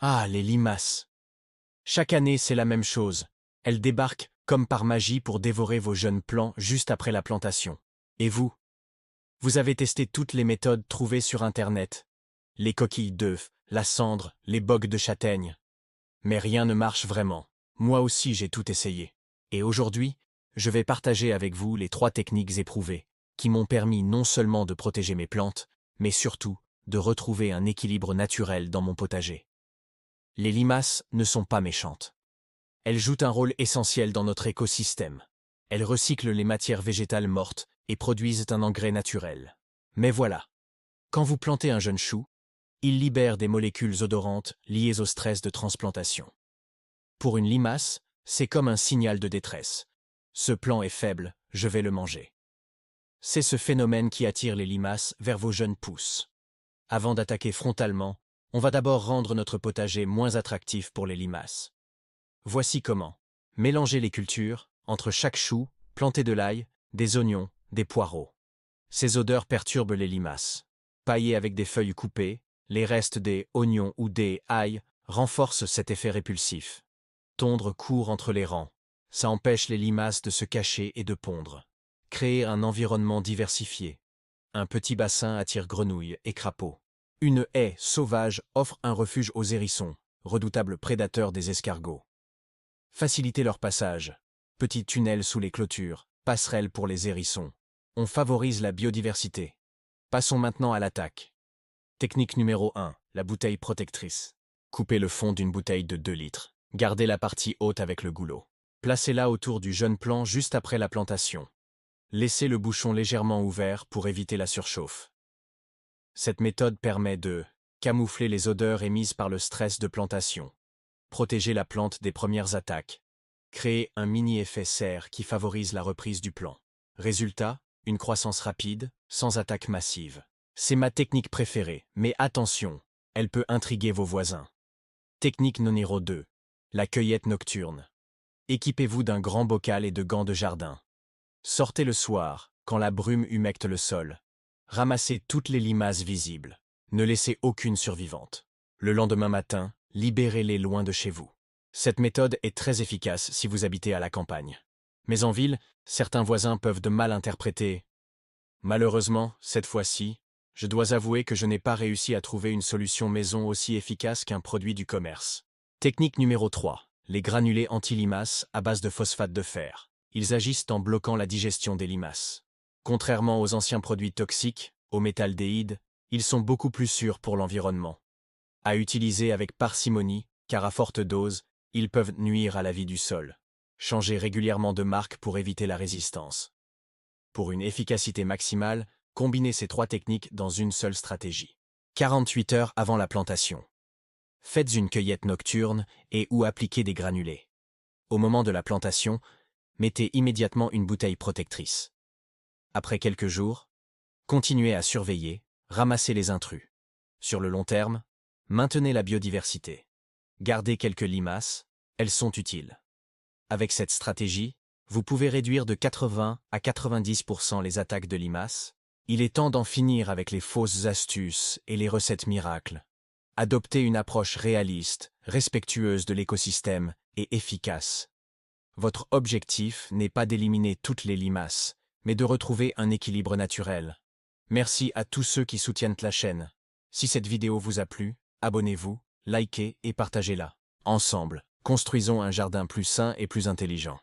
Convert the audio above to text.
Ah, les limaces. Chaque année, c'est la même chose. Elles débarquent, comme par magie, pour dévorer vos jeunes plants juste après la plantation. Et vous? Vous avez testé toutes les méthodes trouvées sur Internet. Les coquilles d'œufs, la cendre, les bogues de châtaigne. Mais rien ne marche vraiment. Moi aussi, j'ai tout essayé. Et aujourd'hui, je vais partager avec vous les 3 techniques éprouvées, qui m'ont permis non seulement de protéger mes plantes, mais surtout de retrouver un équilibre naturel dans mon potager. Les limaces ne sont pas méchantes. Elles jouent un rôle essentiel dans notre écosystème. Elles recyclent les matières végétales mortes et produisent un engrais naturel. Mais voilà, quand vous plantez un jeune chou, il libère des molécules odorantes liées au stress de transplantation. Pour une limace, c'est comme un signal de détresse. Ce plant est faible, je vais le manger. C'est ce phénomène qui attire les limaces vers vos jeunes pousses. Avant d'attaquer frontalement, on va d'abord rendre notre potager moins attractif pour les limaces. Voici comment. Mélangez les cultures, entre chaque chou, plantez de l'ail, des oignons, des poireaux. Ces odeurs perturbent les limaces. Pailler avec des feuilles coupées, les restes des oignons ou des ail renforcent cet effet répulsif. Tondre court entre les rangs. Ça empêche les limaces de se cacher et de pondre. Créer un environnement diversifié. Un petit bassin attire grenouilles et crapauds. Une haie sauvage offre un refuge aux hérissons, redoutables prédateurs des escargots. Faciliter leur passage. Petits tunnels sous les clôtures, passerelles pour les hérissons. On favorise la biodiversité. Passons maintenant à l'attaque. Technique numéro 1, la bouteille protectrice. Coupez le fond d'une bouteille de 2 litres. Gardez la partie haute avec le goulot. Placez-la autour du jeune plant juste après la plantation. Laissez le bouchon légèrement ouvert pour éviter la surchauffe. Cette méthode permet de camoufler les odeurs émises par le stress de plantation, protéger la plante des premières attaques, créer un mini-effet serre qui favorise la reprise du plant. Résultat, une croissance rapide, sans attaque massive. C'est ma technique préférée, mais attention, elle peut intriguer vos voisins. Technique numéro 2. La cueillette nocturne. Équipez-vous d'un grand bocal et de gants de jardin. Sortez le soir, quand la brume humecte le sol. Ramassez toutes les limaces visibles. Ne laissez aucune survivante. Le lendemain matin, libérez-les loin de chez vous. Cette méthode est très efficace si vous habitez à la campagne. Mais en ville, certains voisins peuvent de mal interpréter. Malheureusement, cette fois-ci, je dois avouer que je n'ai pas réussi à trouver une solution maison aussi efficace qu'un produit du commerce. Technique numéro 3. Les granulés anti-limaces à base de phosphate de fer. Ils agissent en bloquant la digestion des limaces. Contrairement aux anciens produits toxiques, au métaldéhyde, ils sont beaucoup plus sûrs pour l'environnement. À utiliser avec parcimonie, car à forte dose, ils peuvent nuire à la vie du sol. Changez régulièrement de marque pour éviter la résistance. Pour une efficacité maximale, combinez ces 3 techniques dans une seule stratégie. 48 heures avant la plantation. Faites une cueillette nocturne et ou appliquez des granulés. Au moment de la plantation, mettez immédiatement une bouteille protectrice. Après quelques jours, continuez à surveiller, ramassez les intrus. Sur le long terme, maintenez la biodiversité. Gardez quelques limaces, elles sont utiles. Avec cette stratégie, vous pouvez réduire de 80 à 90% les attaques de limaces. Il est temps d'en finir avec les fausses astuces et les recettes miracles. Adoptez une approche réaliste, respectueuse de l'écosystème et efficace. Votre objectif n'est pas d'éliminer toutes les limaces, mais de retrouver un équilibre naturel. Merci à tous ceux qui soutiennent la chaîne. Si cette vidéo vous a plu, abonnez-vous, likez et partagez-la. Ensemble, construisons un jardin plus sain et plus intelligent.